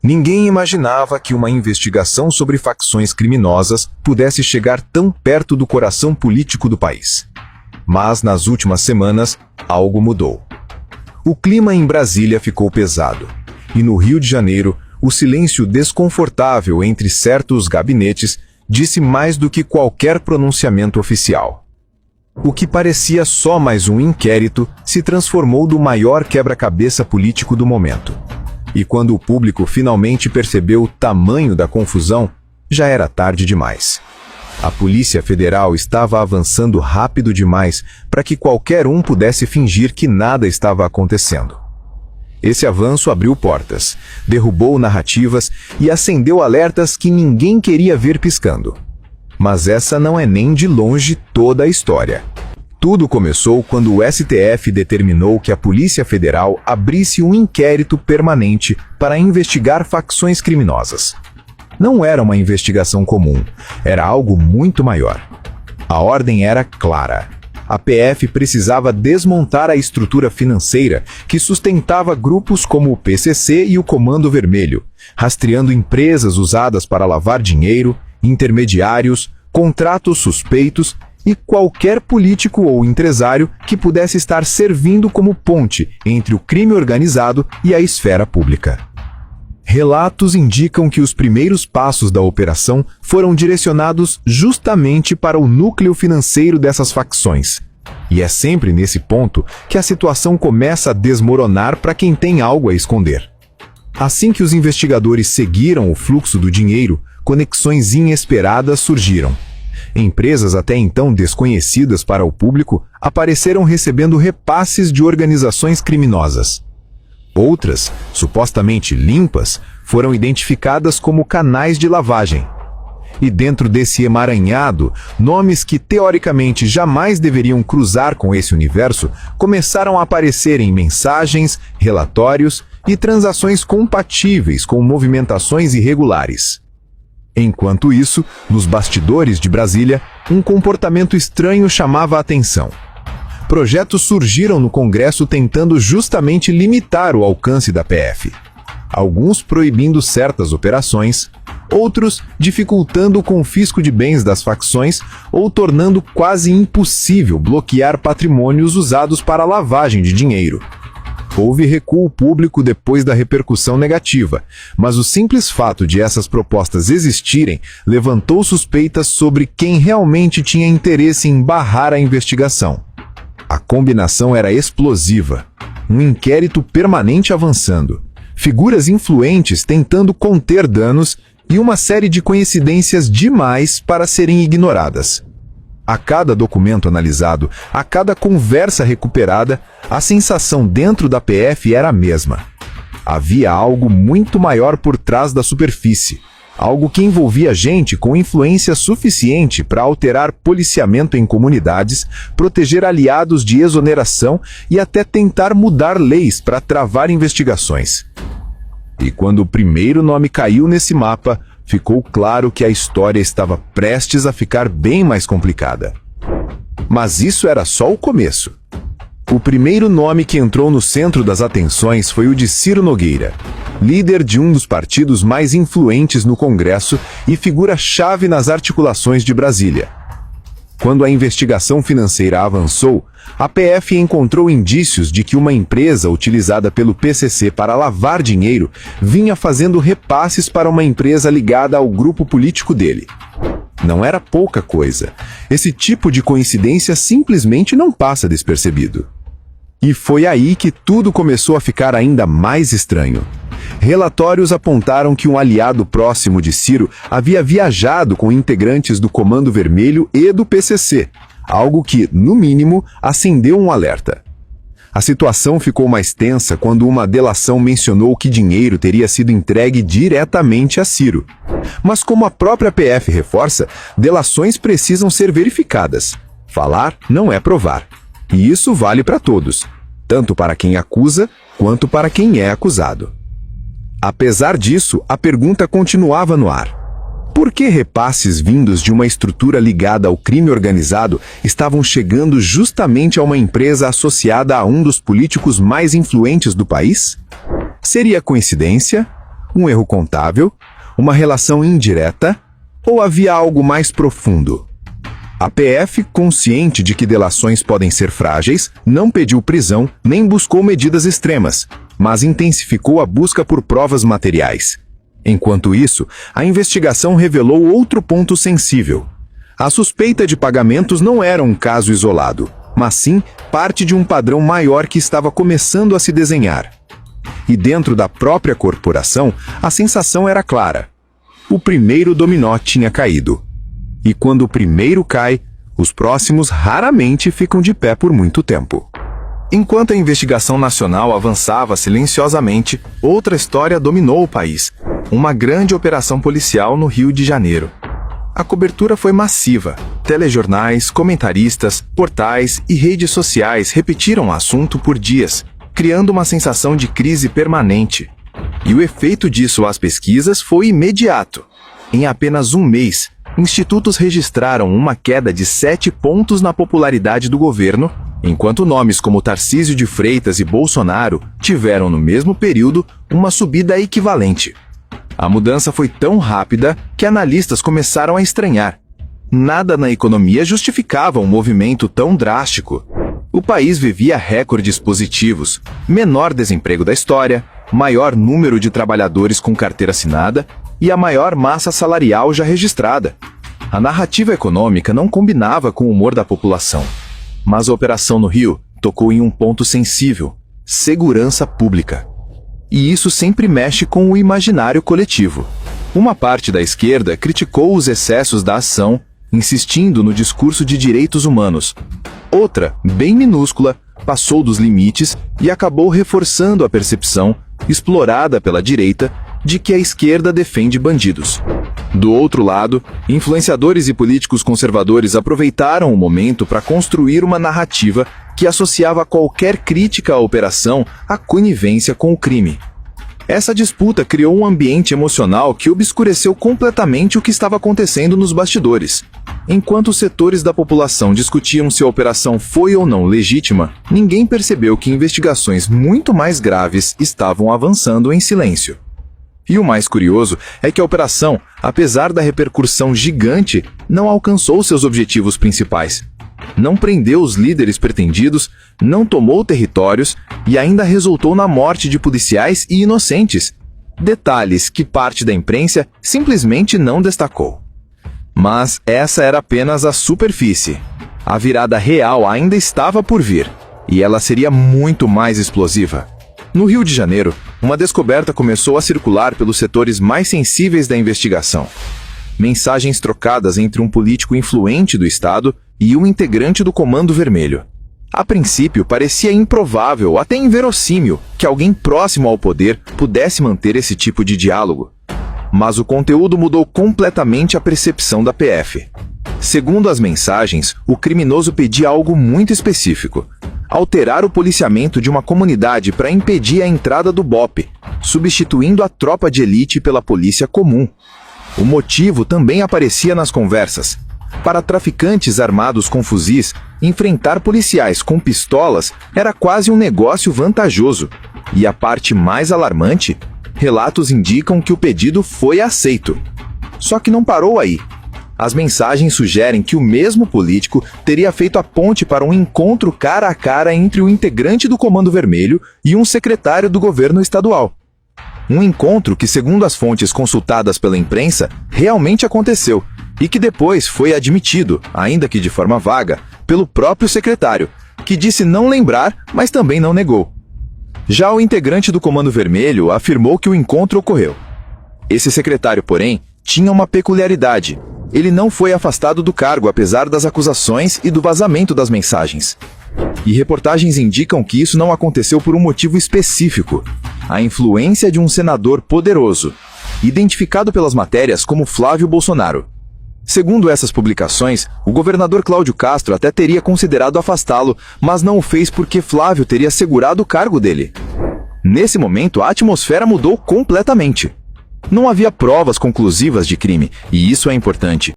Ninguém imaginava que uma investigação sobre facções criminosas pudesse chegar tão perto do coração político do país. Mas nas últimas semanas, algo mudou. O clima em Brasília ficou pesado, e no Rio de Janeiro, o silêncio desconfortável entre certos gabinetes disse mais do que qualquer pronunciamento oficial. O que parecia só mais um inquérito se transformou no maior quebra-cabeça político do momento. E quando o público finalmente percebeu o tamanho da confusão, já era tarde demais. A Polícia Federal estava avançando rápido demais para que qualquer um pudesse fingir que nada estava acontecendo. Esse avanço abriu portas, derrubou narrativas e acendeu alertas que ninguém queria ver piscando. Mas essa não é nem de longe toda a história. Tudo começou quando o STF determinou que a Polícia Federal abrisse um inquérito permanente para investigar facções criminosas. Não era uma investigação comum, era algo muito maior. A ordem era clara. A PF precisava desmontar a estrutura financeira que sustentava grupos como o PCC e o Comando Vermelho, rastreando empresas usadas para lavar dinheiro, intermediários, contratos suspeitos e qualquer político ou empresário que pudesse estar servindo como ponte entre o crime organizado e a esfera pública. Relatos indicam que os primeiros passos da operação foram direcionados justamente para o núcleo financeiro dessas facções. E é sempre nesse ponto que a situação começa a desmoronar para quem tem algo a esconder. Assim que os investigadores seguiram o fluxo do dinheiro, conexões inesperadas surgiram. Empresas até então desconhecidas para o público apareceram recebendo repasses de organizações criminosas. Outras, supostamente limpas, foram identificadas como canais de lavagem. E dentro desse emaranhado, nomes que teoricamente jamais deveriam cruzar com esse universo começaram a aparecer em mensagens, relatórios e transações compatíveis com movimentações irregulares. Enquanto isso, nos bastidores de Brasília, um comportamento estranho chamava a atenção. Projetos surgiram no Congresso tentando justamente limitar o alcance da PF. Alguns proibindo certas operações, outros dificultando o confisco de bens das facções ou tornando quase impossível bloquear patrimônios usados para lavagem de dinheiro. Houve recuo público depois da repercussão negativa, mas o simples fato de essas propostas existirem levantou suspeitas sobre quem realmente tinha interesse em barrar a investigação. A combinação era explosiva. Um inquérito permanente avançando, figuras influentes tentando conter danos e uma série de coincidências demais para serem ignoradas. A cada documento analisado, a cada conversa recuperada, a sensação dentro da PF era a mesma. Havia algo muito maior por trás da superfície, algo que envolvia gente com influência suficiente para alterar policiamento em comunidades, proteger aliados de exoneração e até tentar mudar leis para travar investigações. E quando o primeiro nome caiu nesse mapa, ficou claro que a história estava prestes a ficar bem mais complicada. Mas isso era só o começo. O primeiro nome que entrou no centro das atenções foi o de Ciro Nogueira, líder de um dos partidos mais influentes no Congresso e figura-chave nas articulações de Brasília. Quando a investigação financeira avançou, a PF encontrou indícios de que uma empresa utilizada pelo PCC para lavar dinheiro vinha fazendo repasses para uma empresa ligada ao grupo político dele. Não era pouca coisa. Esse tipo de coincidência simplesmente não passa despercebido. E foi aí que tudo começou a ficar ainda mais estranho. Relatórios apontaram que um aliado próximo de Ciro havia viajado com integrantes do Comando Vermelho e do PCC, algo que, no mínimo, acendeu um alerta. A situação ficou mais tensa quando uma delação mencionou que dinheiro teria sido entregue diretamente a Ciro. Mas como a própria PF reforça, delações precisam ser verificadas. Falar não é provar. E isso vale para todos, tanto para quem acusa quanto para quem é acusado. Apesar disso, a pergunta continuava no ar. Por que repasses vindos de uma estrutura ligada ao crime organizado estavam chegando justamente a uma empresa associada a um dos políticos mais influentes do país? Seria coincidência? Um erro contábil? Uma relação indireta? Ou havia algo mais profundo? A PF, consciente de que delações podem ser frágeis, não pediu prisão nem buscou medidas extremas, mas intensificou a busca por provas materiais. Enquanto isso, a investigação revelou outro ponto sensível. A suspeita de pagamentos não era um caso isolado, mas sim parte de um padrão maior que estava começando a se desenhar. E dentro da própria corporação, a sensação era clara. O primeiro dominó tinha caído. E quando o primeiro cai, os próximos raramente ficam de pé por muito tempo. Enquanto a investigação nacional avançava silenciosamente, outra história dominou o país. Uma grande operação policial no Rio de Janeiro. A cobertura foi massiva. Telejornais, comentaristas, portais e redes sociais repetiram o assunto por dias, criando uma sensação de crise permanente. E o efeito disso às pesquisas foi imediato. Em apenas um mês, institutos registraram uma queda de 7 pontos na popularidade do governo, enquanto nomes como Tarcísio de Freitas e Bolsonaro tiveram no mesmo período uma subida equivalente. A mudança foi tão rápida que analistas começaram a estranhar. Nada na economia justificava um movimento tão drástico. O país vivia recordes positivos, menor desemprego da história, maior número de trabalhadores com carteira assinada e a maior massa salarial já registrada. A narrativa econômica não combinava com o humor da população. Mas a operação no Rio tocou em um ponto sensível: segurança pública. E isso sempre mexe com o imaginário coletivo. Uma parte da esquerda criticou os excessos da ação, insistindo no discurso de direitos humanos. Outra, bem minúscula, passou dos limites e acabou reforçando a percepção, explorada pela direita, de que a esquerda defende bandidos. Do outro lado, influenciadores e políticos conservadores aproveitaram o momento para construir uma narrativa que associava qualquer crítica à operação à conivência com o crime. Essa disputa criou um ambiente emocional que obscureceu completamente o que estava acontecendo nos bastidores. Enquanto os setores da população discutiam se a operação foi ou não legítima, ninguém percebeu que investigações muito mais graves estavam avançando em silêncio. E o mais curioso é que a operação, apesar da repercussão gigante, não alcançou seus objetivos principais. Não prendeu os líderes pretendidos, não tomou territórios e ainda resultou na morte de policiais e inocentes. Detalhes que parte da imprensa simplesmente não destacou. Mas essa era apenas a superfície. A virada real ainda estava por vir, e ela seria muito mais explosiva. No Rio de Janeiro, uma descoberta começou a circular pelos setores mais sensíveis da investigação. Mensagens trocadas entre um político influente do Estado e um integrante do Comando Vermelho. A princípio, parecia improvável, até inverossímil, que alguém próximo ao poder pudesse manter esse tipo de diálogo. Mas o conteúdo mudou completamente a percepção da PF. Segundo as mensagens, o criminoso pedia algo muito específico: alterar o policiamento de uma comunidade para impedir a entrada do BOPE, substituindo a tropa de elite pela polícia comum. O motivo também aparecia nas conversas. Para traficantes armados com fuzis, enfrentar policiais com pistolas era quase um negócio vantajoso. E a parte mais alarmante, relatos indicam que o pedido foi aceito. Só que não parou aí. As mensagens sugerem que o mesmo político teria feito a ponte para um encontro cara a cara entre o integrante do Comando Vermelho e um secretário do governo estadual. Um encontro que, segundo as fontes consultadas pela imprensa, realmente aconteceu e que depois foi admitido, ainda que de forma vaga, pelo próprio secretário, que disse não lembrar, mas também não negou. Já o integrante do Comando Vermelho afirmou que o encontro ocorreu. Esse secretário, porém, tinha uma peculiaridade. Ele não foi afastado do cargo apesar das acusações e do vazamento das mensagens. E reportagens indicam que isso não aconteceu por um motivo específico: a influência de um senador poderoso, identificado pelas matérias como Flávio Bolsonaro. Segundo essas publicações, o governador Cláudio Castro até teria considerado afastá-lo, mas não o fez porque Flávio teria segurado o cargo dele. Nesse momento, a atmosfera mudou completamente. Não havia provas conclusivas de crime, e isso é importante.